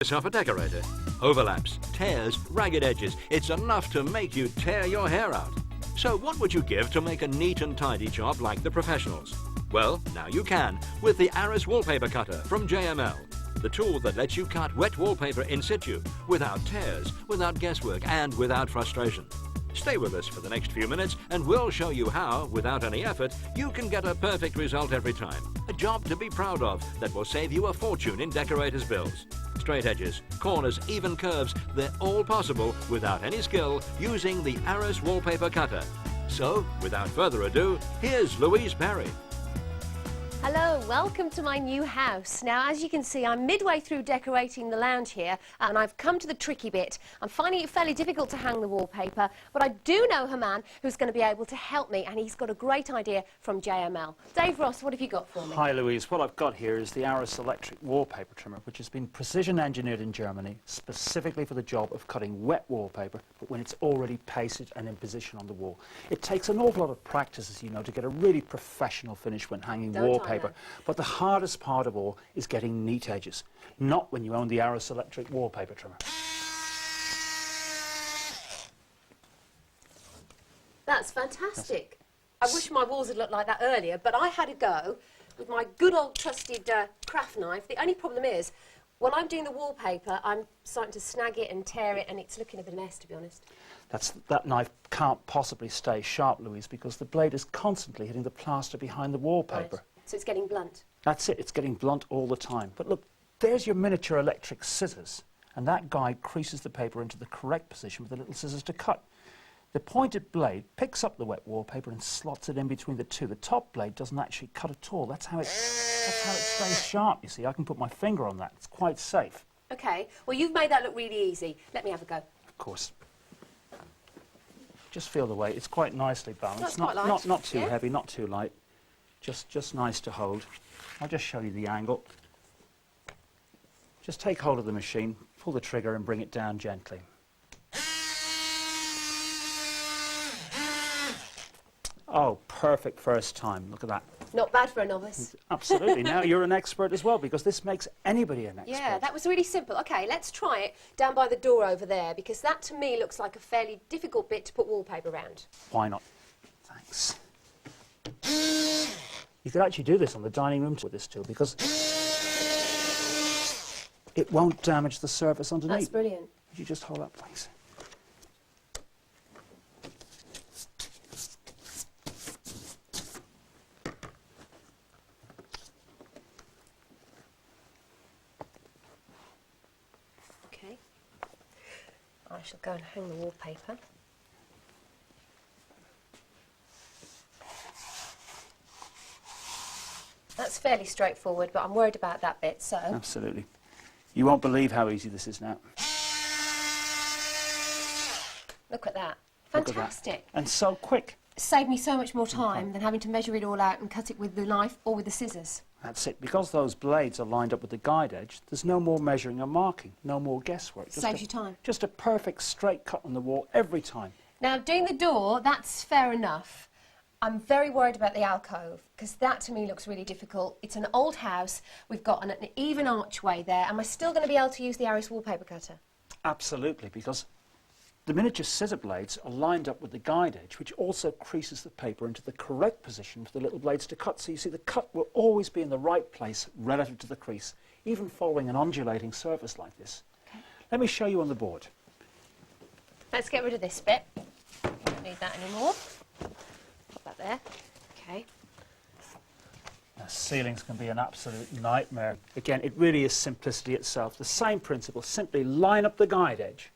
Yourself a decorator. Overlaps, tears, ragged edges. It's enough to make you tear your hair out. So what would you give to make a neat and tidy job like the professionals? Well, now you can with the Aris Wallpaper Cutter from JML. The tool that lets you cut wet wallpaper in situ, without tears, without guesswork and without frustration. Stay with us for the next few minutes and we'll show you how, without any effort, you can get a perfect result every time. A job to be proud of that will save you a fortune in decorators' bills. Straight edges, corners, even curves, they're all possible without any skill using the Aris Wallpaper Cutter. So, without further ado, here's Louise Perry. Hello, welcome to my new house. Now, as you can see, I'm midway through decorating the lounge here, and I've come to the tricky bit. I'm finding it fairly difficult to hang the wallpaper, but I do know a man who's going to be able to help me, and he's got a great idea from JML. Dave Ross, what have you got for me? Hi, Louise. What I've got here is the Aris electric wallpaper trimmer, which has been precision engineered in Germany, specifically for the job of cutting wet wallpaper, but when it's already pasted and in position on the wall. It takes an awful lot of practice, as you know, to get a really professional finish when hanging wallpaper. But the hardest part of all is getting neat edges, not when you own the Aris electric wallpaper trimmer. That's fantastic. I wish my walls had looked like that earlier, but I had a go with my good old trusted craft knife. The only problem is, when I'm doing the wallpaper, I'm starting to snag it and tear it, and it's looking a bit of a mess, to be honest. That knife can't possibly stay sharp, Louise, because the blade is constantly hitting the plaster behind the wallpaper. Right. So it's getting blunt. That's it, it's getting blunt all the time. But look, there's your miniature electric scissors, and that guide creases the paper into the correct position with the little scissors to cut. The pointed blade picks up the wet wallpaper and slots it in between the two. The top blade doesn't actually cut at all. That's how it stays sharp, you see. I can put my finger on that. It's quite safe. OK, well, you've made that look really easy. Let me have a go. Of course. Just feel the weight. It's quite nicely balanced. That's quite light. Not too heavy, not too light. Just nice to hold. I'll just show you the angle. Just take hold of the machine, pull the trigger and bring it down gently. Oh, perfect first time. Look at that. Not bad for a novice. Absolutely. Now you're an expert as well, because this makes anybody an expert. Yeah, that was really simple. OK, let's try it down by the door over there, because that to me looks like a fairly difficult bit to put wallpaper around. Why not? Thanks. You could actually do this on the dining room with this tool, because it won't damage the surface underneath. That's brilliant. Would you just hold that, please? OK. I shall go and hang the wallpaper. That's fairly straightforward, but I'm worried about that bit, so... Absolutely. You won't believe how easy this is now. Look at that. Look at Fantastic. that. And so quick. Saved me so much more time than having to measure it all out and cut it with the knife or with the scissors. That's it. Because those blades are lined up with the guide edge, there's no more measuring or marking, no more guesswork. Saves you time. Just a perfect straight cut on the wall every time. Now, doing the door, that's fair enough. I'm very worried about the alcove, because that to me looks really difficult. It's an old house, we've got an even archway there. Am I still going to be able to use the Aris wallpaper cutter? Absolutely, because the miniature scissor blades are lined up with the guide edge, which also creases the paper into the correct position for the little blades to cut. So you see the cut will always be in the right place relative to the crease, even following an undulating surface like this. Okay. Let me show you on the board. Let's get rid of this bit. Don't need that anymore. Put that there. Okay. Now, ceilings can be an absolute nightmare. Again, it really is simplicity itself. The same principle, simply line up the guide edge,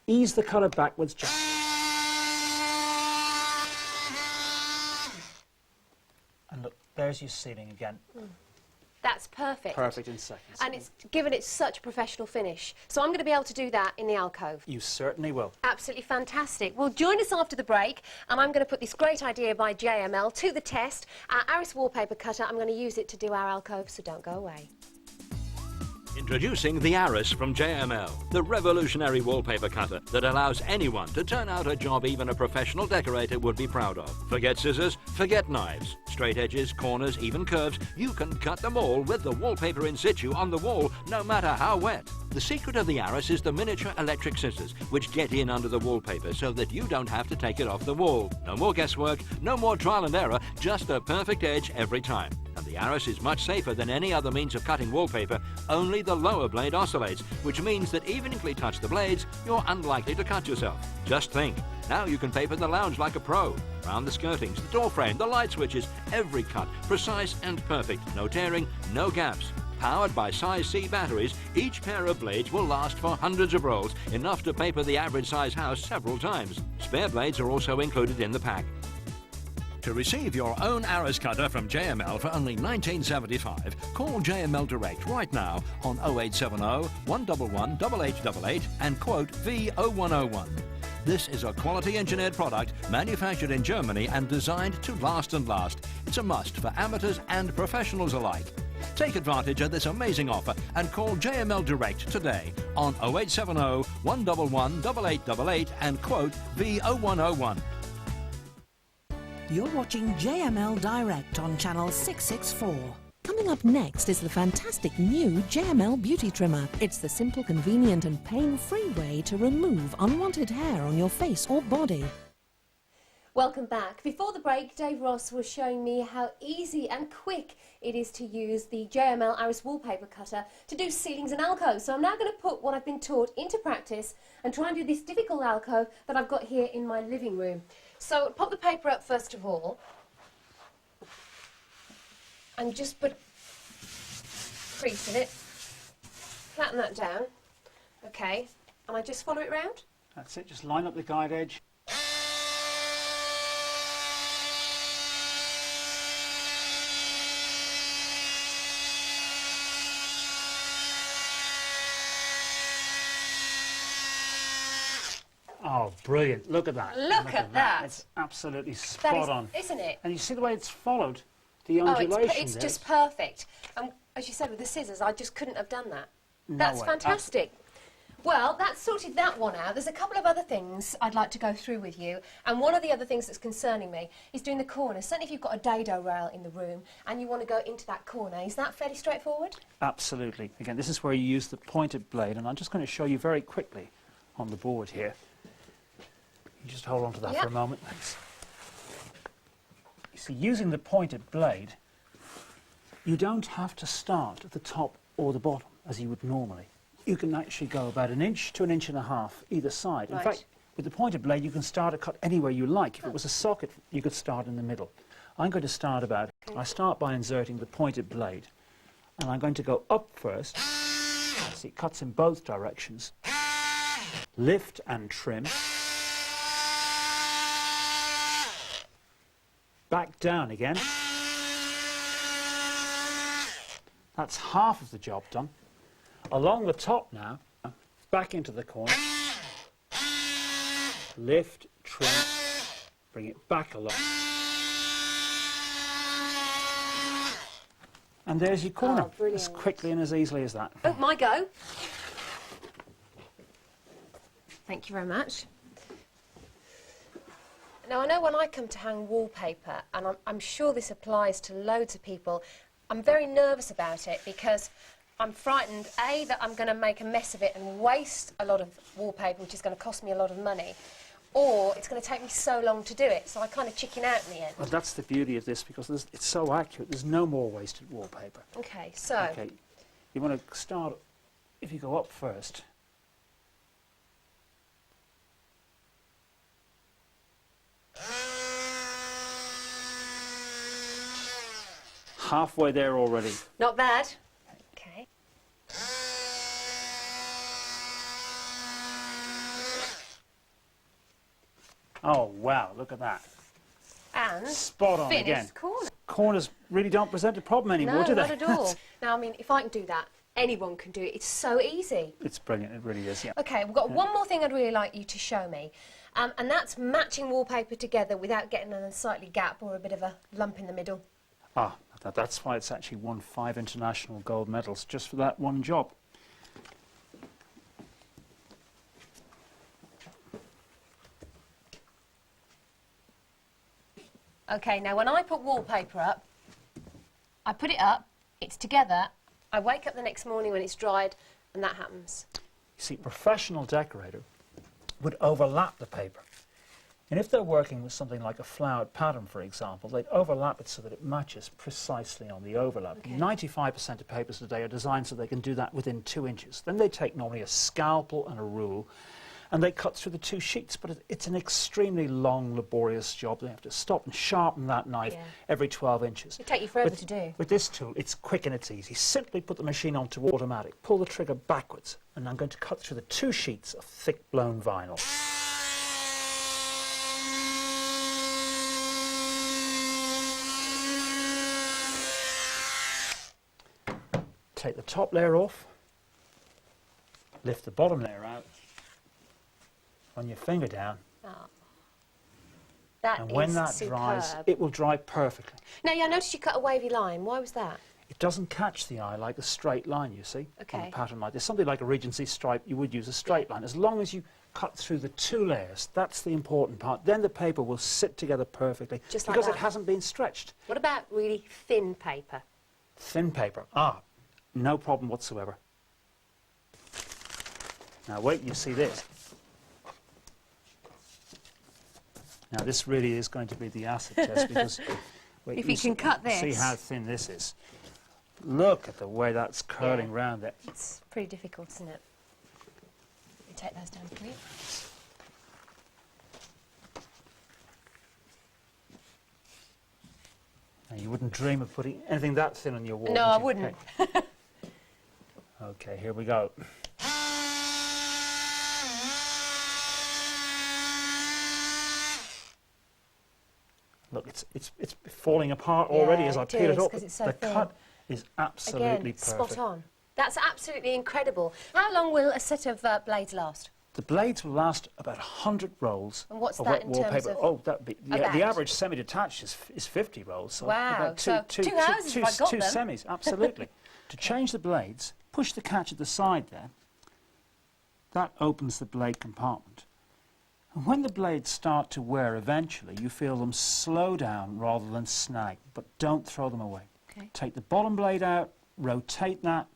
ease the cutter backwards, just... And look, there's your ceiling again. That's perfect. Perfect in seconds. And it's given it such a professional finish. So I'm going to be able to do that in the alcove. You certainly will. Absolutely fantastic. Well, join us after the break, and I'm going to put this great idea by JML to the test. Our Aris wallpaper cutter, I'm going to use it to do our alcove, so don't go away. Introducing the Aris from JML, the revolutionary wallpaper cutter that allows anyone to turn out a job even a professional decorator would be proud of. Forget scissors, forget knives. Straight edges, corners, even curves, you can cut them all with the wallpaper in situ on the wall, no matter how wet. The secret of the Aris is the miniature electric scissors, which get in under the wallpaper so that you don't have to take it off the wall. No more guesswork, no more trial and error, just a perfect edge every time. And the Aris is much safer than any other means of cutting wallpaper. Only the lower blade oscillates, which means that even if you touch the blades, you're unlikely to cut yourself. Just think, now you can paper the lounge like a pro. Around the skirtings, the door frame, the light switches, every cut, precise and perfect. No tearing, no gaps. Powered by size C batteries, each pair of blades will last for hundreds of rolls, enough to paper the average size house several times. Spare blades are also included in the pack. To receive your own Aris cutter from JML for only $19.75, call JML Direct right now on 0870 111 8888 and quote V0101. This is a quality engineered product manufactured in Germany and designed to last and last. It's a must for amateurs and professionals alike. Take advantage of this amazing offer and call JML Direct today on 0870 111 8888 and quote V0101. You're watching JML Direct on channel 664. Coming up next is the fantastic new Jml Beauty Trimmer. It's the simple, convenient and pain-free way to remove unwanted hair on your face or body. Welcome back. Before the break, Dave Ross was showing me how easy and quick it is to use the JML Aris Wallpaper Cutter to do ceilings and alcoves. So I'm now going to put what I've been taught into practice and try and do this difficult alcove that I've got here in my living room. So pop the paper up first of all and just put a crease in it. Flatten that down. Okay, and I just follow it round. That's it, just line up the guide edge. Oh, brilliant. Look at that. Look at that. It's absolutely spot on. Isn't it? And you see the way it's followed? The undulation it's just perfect. And as you said, with the scissors, I just couldn't have done that. That's fantastic. Well, that's sorted that one out. There's a couple of other things I'd like to go through with you. And one of the other things that's concerning me is doing the corners. Certainly if you've got a dado rail in the room and you want to go into that corner, is that fairly straightforward? Absolutely. Again, this is where you use the pointed blade, and I'm just going to show you very quickly on the board here. You just hold on to that for a moment. Thanks. You see, using the pointed blade, you don't have to start at the top or the bottom as you would normally. You can actually go about 1 inch to 1.5 inches either side. In fact, with the pointed blade, you can start a cut anywhere you like. If it was a socket, you could start in the middle. I'm going to start about, I start by inserting the pointed blade, and I'm going to go up first. See, it cuts in both directions. Lift and trim. Back down again. That's half of the job done. Along the top now, back into the corner. Lift, trim, bring it back along. And there's your corner, as quickly and as easily as that. Oh, my go. Thank you very much. Now, I know when I come to hang wallpaper, and I'm sure this applies to loads of people, I'm very nervous about it because I'm frightened, A, that I'm going to make a mess of it and waste a lot of wallpaper, which is going to cost me a lot of money, or it's going to take me so long to do it, so I kind of chicken out in the end. Well, that's the beauty of this, because it's so accurate. There's no more wasted wallpaper. Okay, so... Okay, you want to start, if you go up first, halfway there already. Not bad. Okay. Oh, wow, look at that. And spot on again. Corner. Corners really don't present a problem anymore, do they? No, not at all. Now, I mean, if I can do that, anyone can do it. It's so easy. It's brilliant, it really is, yeah. Okay, we've got one more thing I'd really like you to show me, and that's matching wallpaper together without getting an unsightly gap or a bit of a lump in the middle. Ah, that's why it's actually won 5 international gold medals, just for that one job. Okay, now when I put wallpaper up, I put it up, it's together, I wake up the next morning when it's dried, and that happens. You see, a professional decorator would overlap the paper. And if they're working with something like a flowered pattern, for example, they'd overlap it so that it matches precisely on the overlap. Okay. 95% of papers today are designed so they can do that within 2 inches. Then they take normally a scalpel and a rule, and they cut through the 2 sheets, but it's an extremely long, laborious job. They have to stop and sharpen that knife every 12 inches. It'd take you forever to do. With this tool, it's quick and it's easy. Simply put the machine onto automatic, pull the trigger backwards, and I'm going to cut through the 2 sheets of thick blown vinyl. Take the top layer off, lift the bottom layer out, run your finger down, and when that dries, it will dry perfectly. Now, I noticed you cut a wavy line. Why was that? It doesn't catch the eye like a straight line, you see, on a pattern like this. Something like a Regency stripe, you would use a straight line. As long as you cut through the 2 layers, that's the important part. Then the paper will sit together perfectly, just like because that. it hasn't been stretched. What about really thin paper? Thin paper, no problem whatsoever. Now wait, you see this. Now this really is going to be the acid test, because wait, if you can cut this. See how thin this is. Look at the way that's curling round it. It's pretty difficult, isn't it? Let me take those down for you. Now you wouldn't dream of putting anything that thin on your wall. No, I wouldn't. Okay, here we go. Look, it's falling apart already as I peel it up. It's so the thin. cut is absolutely perfect. Spot on. That's absolutely incredible. How long will a set of blades last? The blades will last about 100 rolls And what's of that wet in terms wallpaper. of Oh, that'd be, the about? average semi-detached is 50 rolls. So Wow, about so two houses if I got two them. semis, absolutely. To change the blades, push the catch at the side there. That opens the blade compartment. And when the blades start to wear eventually, you feel them slow down rather than snag, but don't throw them away. Okay. Take the bottom blade out, rotate that,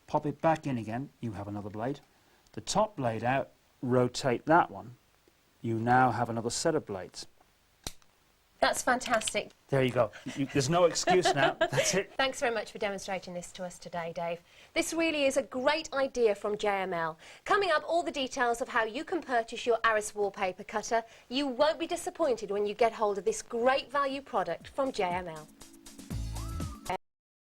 pop it back in again, you have another blade. The top blade out, rotate that one, you now have another set of blades. That's fantastic. There you go. There's no excuse now. That's it. Thanks very much for demonstrating this to us today, Dave. This really is a great idea from JML. Coming up, all the details of how you can purchase your Aris wallpaper cutter. You won't be disappointed when you get hold of this great value product from JML.